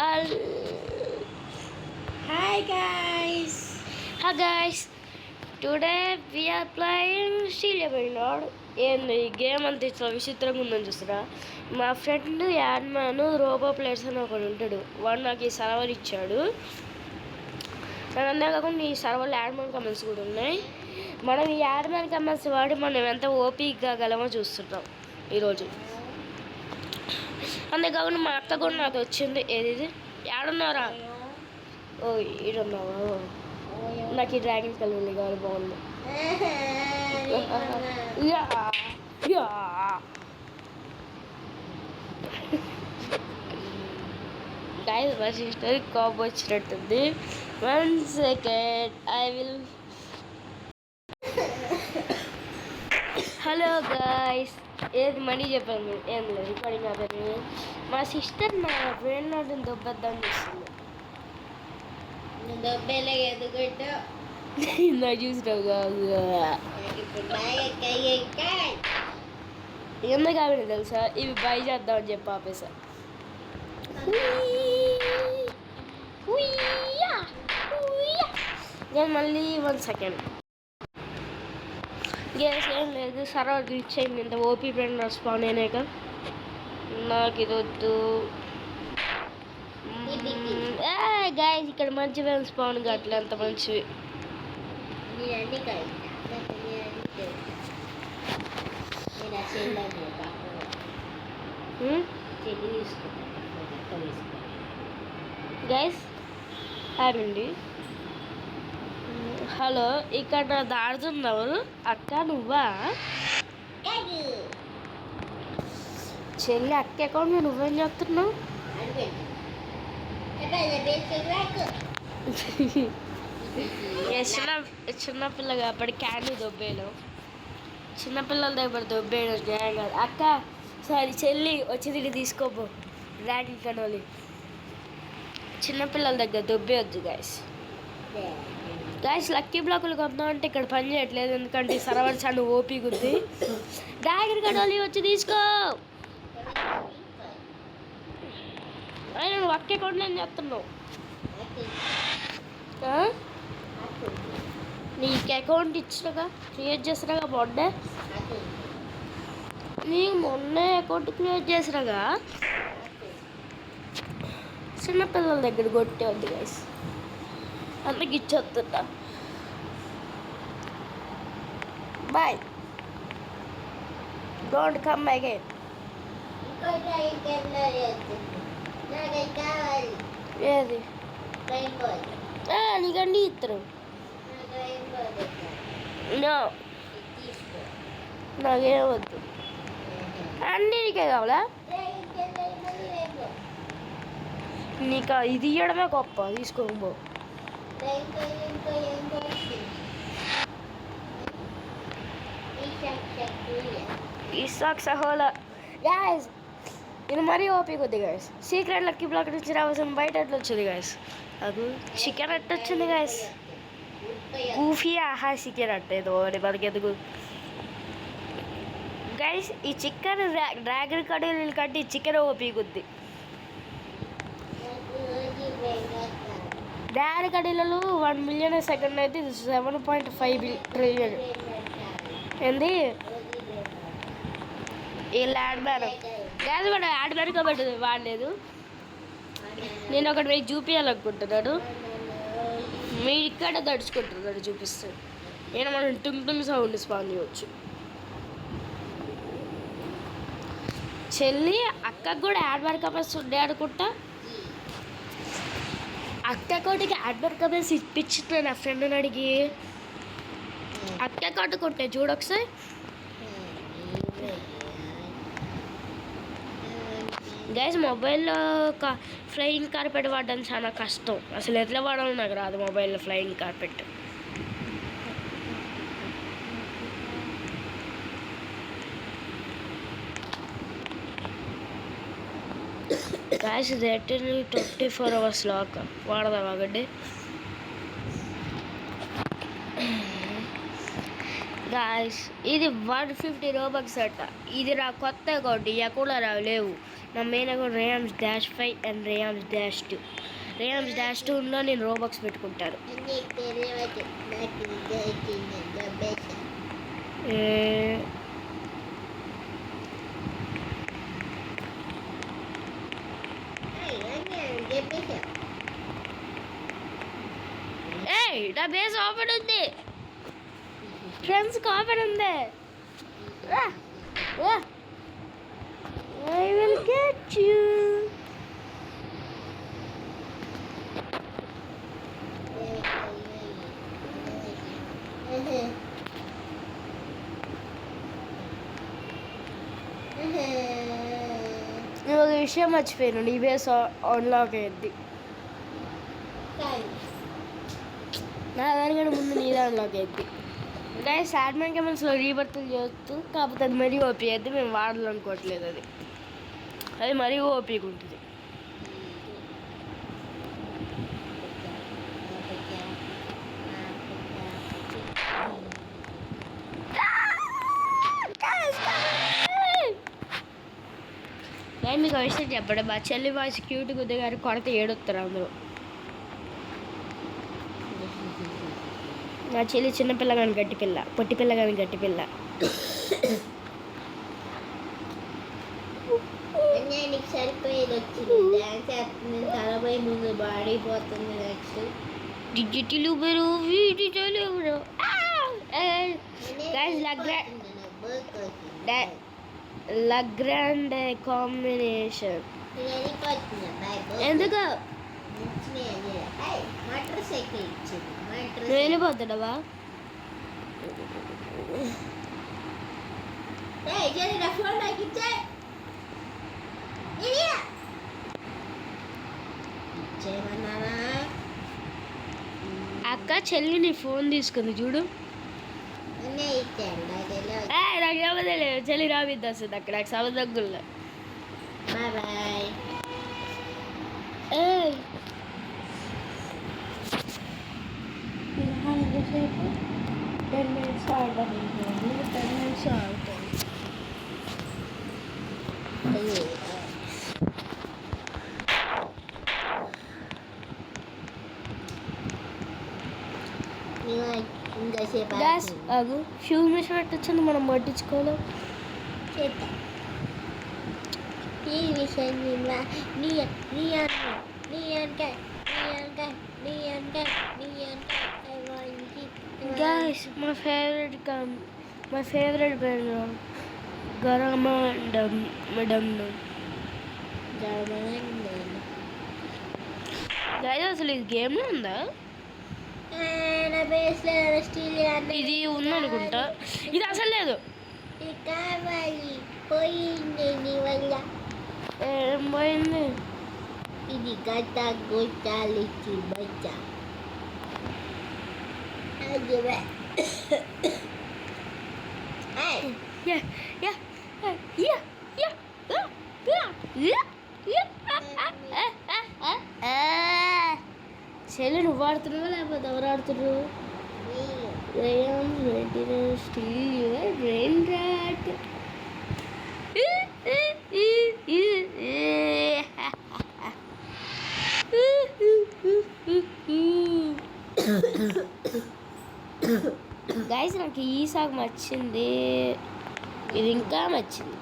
Hi guys. Hi guys. Today we are playing Steelabird. ఏంది ఈ game అంత ఇట్లా విచిత్రంగా ఉందని చూస్తున్నా. మా ఫ్రెండ్ యాడ్మ్యాన్ రోబో ప్లేయర్స్ అని ఒకడు ఉంటాడు. వాడు నాకు ఈ సర్వర్ ఇచ్చాడు. నేను అంతేకాకుండా ఈ సర్వర్లో యాడ్మ్యాన్ కమెంట్స్ కూడా ఉన్నాయి. మనం ఈ యాడ్మ్యాన్ కమెంట్స్ వాడి మనం ఎంత ఓపిక్గా గలమో చూస్తున్నాం ఈరోజు. అంతేకాకుండా మా అక్క కూడా నాకు వచ్చింది. ఏది ఏడున్నారా? ఓ ఈడున్నావా? నాకు ఈ డ్రాగన్ కలర్ కావాలి, బాగుంది. గైస్ మా సిస్టర్ కాప్ వచ్చినట్టుంది. 1 second I will. Hello guys, ఏది మనీ చెప్పాను, ఏం లేదు రికార్డింగ్ అవ్వదు. మా సిస్టర్ నా ఫ్రెండ్ నాటి దొబ్బద్దాం చేస్తుంది. నా చూసినావుగా ఎందుకు ఆవిడ తెలుసా, ఇవి బై చేద్దామని చెప్పి ఆపేసా. నేను మళ్ళీ 1 సెకండ్ గ్యాస్ ఏం లేదు, సర్వర్ గ్లిచ్ అయింది. ఇంత ఓపీ ఫ్రెండ్ రెస్పాండ్ అయినాక నాకు ఇది వద్దు. గాయస్ ఇక్కడ మంచి ఫ్రెండ్స్ స్పాన్ గట్ల ఎంత మంచివి. గైస్ ఆడండి. హలో, ఇక్కడ దాడుతున్నవారు అక్క నువ్వా? చెల్లి అక్క అకౌంట్ నువ్వేం చెప్తున్నావు? చిన్నపిల్ల కాబట్టి క్యాండీ దొబ్బేయడం, చిన్నపిల్లల దగ్గర దొబ్బేయడం న్యాయం కాదు. అక్క సారీ చెల్లి వచ్చి తిరిగి తీసుకోబో ర్యాకింగ్ కనోలి. చిన్నపిల్లల దగ్గర దొబ్బేయొద్దు గాయస్. లక్కీ బ్లాకులు కొందాం అంటే ఇక్కడ పని చేయట్లేదు, ఎందుకంటే సర్వర్ చాలా ఓపీ గుద్ది. డ్రాగన్ కనోలి వచ్చి తీసుకో. నువ్వు అక్క అకౌంట్లో ఏం చెప్తున్నావు? నీకు అకౌంట్ ఇచ్చినగా క్రియేట్ చేసినాగా మొన్నే, నీకు మొన్నే అకౌంట్ క్రియేట్ చేసినాగా. చిన్నపిల్లల దగ్గర కొట్టేవద్దు గైస్, అందుకు ఇచ్చొద్దుతా. Bye, don't come again. ఏది నీకండి ఇద్దరు? నాకేం వద్దు, అన్నీ నీకే కావాలా? నీకు ఇది ఇవ్వడమే గొప్ప, తీసుకోబో. ఈ సాక్స్ హోలా గాయస్, ఇది మరీ ఓపీ కొద్ది గాయస్. సీక్రెట్ లక్కీ బ్లాక్ నుంచి రావాల్సిన బయట ఎట్లా వచ్చింది గాయస్? అది చికెన్ అట్ట వచ్చింది గాయస్. గూఫీ ఆహా చికెన్ అట్ట ఏదో మనకి ఎందుకు గైస్. ఈ చికెన్ డ్రాగన్ కడీలు కంటే ఈ చికెన్ ఓపీ కొద్ది. డ్రాగన్ కడీలలో 1 మిలియన్ సెకండ్ అయితే 7.5 ట్రిలియన్. ఏంది ఈ ల్యాండ్ మ్యాన్ గ్యాస్ కూడా యాడ్ మ్యాన్ కాబట్టి వాడలేదు. నేను ఒకటి మీకు చూపించాలనుకుంటున్నాను, మీరు ఇక్కడ దడుచుకుంటున్నాడు చూపిస్తే. నేను మనం టుంగ్ సౌండ్ స్పాన్ చేయవచ్చు. చెల్లి అక్కకు కూడా యాడ్ మ్యాన్ కమెంట్స్ ఉండే అనుకుంటా. అక్క అకౌంట్కి యాడ్ మ్యాన్ కమెంట్స్ ఇప్పించిన నా ఫ్రెండ్ని అడిగి. అక్క అకౌంట్ కొంటే చూడొకసారి. గైస్ మొబైల్లో ఫ్లయింగ్ కార్పెట్ వాడడం చాలా కష్టం. అసలు ఎట్లా వాడాలో నాకు రాదు మొబైల్లో ఫ్లయింగ్ కార్పెట్. గైస్ ఇది 24 hours లాక్ వాడదాం ఆగండి. గాయస్ ఇది 150 రోబక్స్ అట్ట. ఇది నా కొత్త అకౌంట్. ఈ అకౌంట్లో లేవు. నా మెయిన్ అకౌంట్ రేయామ్స్ -5 అండ్ రేయామ్స్ -2. రేయామ్స్ -2లో నేను రోబక్స్ పెట్టుకుంటాను. నా బేస్ ఓపెన్ ఉంది ఫ్రెండ్స్, ఓపెన్ ఉంది. I will get you. నేను ఒక విషయం మర్చిపోయాను. నీ బేస్ అన్లాక్ అయ్యింది. నా దానికంటే ముందు నీ అన్లాక్ అయ్యింది. గైస్ సాడ్మ్యాన్ కెమెన్స్లో రీబర్తులు చేయొచ్చు, కాకపోతే అది మరీ ఓపీ అయితే మేము వాడాలనుకోవట్లేదు. అది మరీ ఓపీగా ఉంటుంది. నేను మీకు విషయం చెప్పడం, మా చెల్లి వాయిస్ క్యూట్ గుద్ద గారు కొరత ఏడొస్తారు అందరూ. నా చెల్లి చిన్నపిల్ల కానీ గట్టి పిల్ల, పొట్టి పిల్ల కానీ గట్టి పిల్ల. సరిపోయేది వచ్చింది. డాన్స్ చేస్తుంది, తలపై ముందు బాడీ పోతుంది. నెక్స్ట్ డిజిటల్ బరు వీడియోలు ఎవరు లగ్రాండ్ కాంబినేషన్ ఎందుకు మోటార్ సైకిల్ ఇచ్చింది. వెళ్ళిపోతాడవా? ఫోన్ నాకు ఇచ్చే అక్క చెల్లి నీ ఫోన్ తీసుకుంది చూడు. నాకు సమదలేదు, చెల్లి రావిద్ది వస్తుంది అక్కడ. నాకు సమదగ్గుల్లో టెన్ మినిట్స్ ఆడతాను. గ్యాస్ అగు షూ మిషన్ పెట్టొచ్చింది, మనం పట్టించుకోలేం. ఈ విషయం గ్యాస్ my favorite brand గరమండం గైస్ అసలు ఇది గేమ్లో ఉందా? ఇది ఉందనుకుంటా. ఇది అసలు లేదు. కావాలి పోయింది నీ వల్ల. ఏం పోయింది? ఇది గత గొట్టాలి బచ్చ. చెల్లి నువ్వు ఆడుతున్నావా లేకపోతే ఎవరు ఆడుతున్నారు? Brain rat. గైస్ నాకు ఈ సాగు నచ్చింది, ఇది ఇంకా నచ్చింది.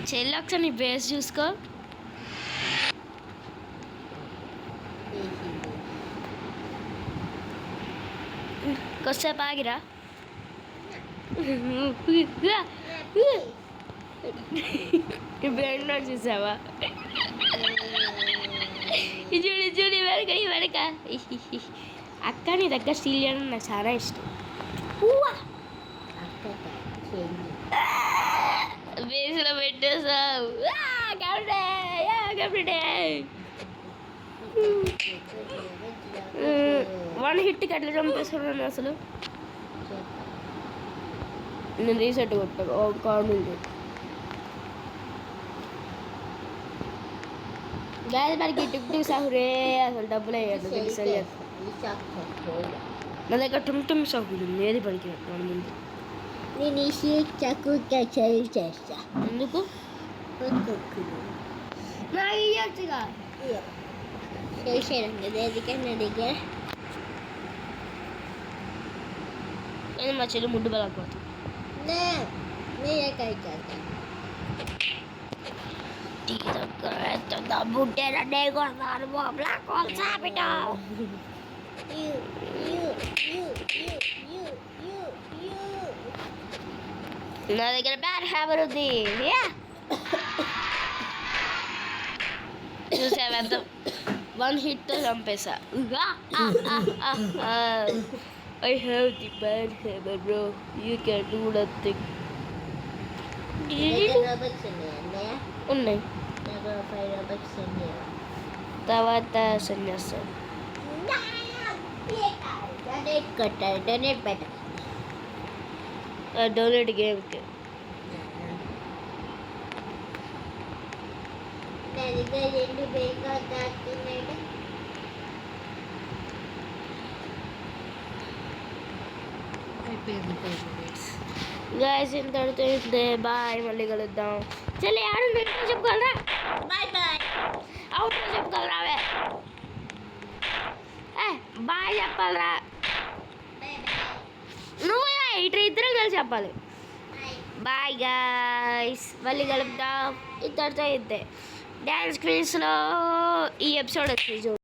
చెల్లి ఒకసారి నీ బేస్ చూసుకో. కొద్దిసేపు ఆగిరా. బ్రెయిన్ రాట్ చూసావా? చూడి చూడి వెనక వెనక. అక్క నీ దగ్గర స్టీల్ చేయడం నాకు చాలా ఇష్టం. బేస్లో పెట్టేసావు. వన్ హిట్కి ఎట్లా చంపేస్తున్నాను అసలు? నేను రీసెట్ కొట్టాను కామెంట్. గాయ మనకి టిక్ టిక్ సాహురే అసలు డబ్బులు అయ్యాడు సరి. నా దగ్గర టుమ్ టుమ్ సాహులు ఉంది, ఏది పనికి మన ముందు. నేను ఈ షీట్ చాకు చలి చేస్తా. ఎందుకు నాకు ఇవ్వచ్చుగా. చేసాను కదా ఎందుకని దగ్గర. కానీ మా చెల్లి ముడ్డు బలకపోతుంది. మీరే కలిసి బుడ్డే కొడతాను బ్లాక్ హోల్ సాపిట. నా దగ్గర బ్యాడ్ హ్యాబర్ ఉంది. చూసావంత 1 హిట్తో చంపేసా. I have the bad hammer, bro. You can do nothing. ఉన్నాయి తర్వాత సన్యాసం డొనేట్ గేమ్కి. గాయస్ ఇంతటితో ఇంతే. బాయ్, మళ్ళీ కలుద్దాం. చలి ఆడు చెప్పగలరా? Bye bye. అవుట్ చెప్పగలరావే? బాయ్ చెప్పాలరా నువ్వు. ఇటు ఇద్దరం కలిసి చెప్పాలి. బాయ్ గాయ్స్, మళ్ళీ కలుద్దాం. ఇంతటితో ఇంతే. డ్యాన్స్ క్వీన్స్లో ఈ ఎపిసోడ్ వచ్చింది.